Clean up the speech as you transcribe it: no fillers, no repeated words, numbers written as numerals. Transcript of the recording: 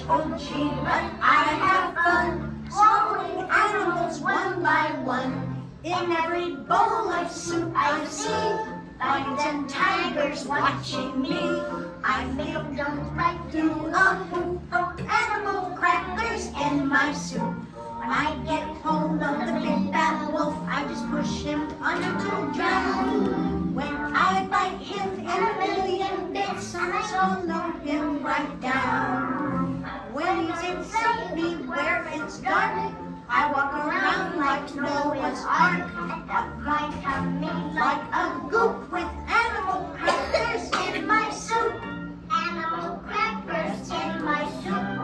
Oh gee, but I have fun swallowing animals one by one. In every bowl of soup I see lions and tigers watching me. I make them jump right through a hoop of animal crackers in my soup. When I get hold of the big bad wolf, I just push him under to drown. When I bite him in a million bits, I swallow him right down. When he's inside me where it's dark, I walk around like Noah's Ark, up my tummy like a goop.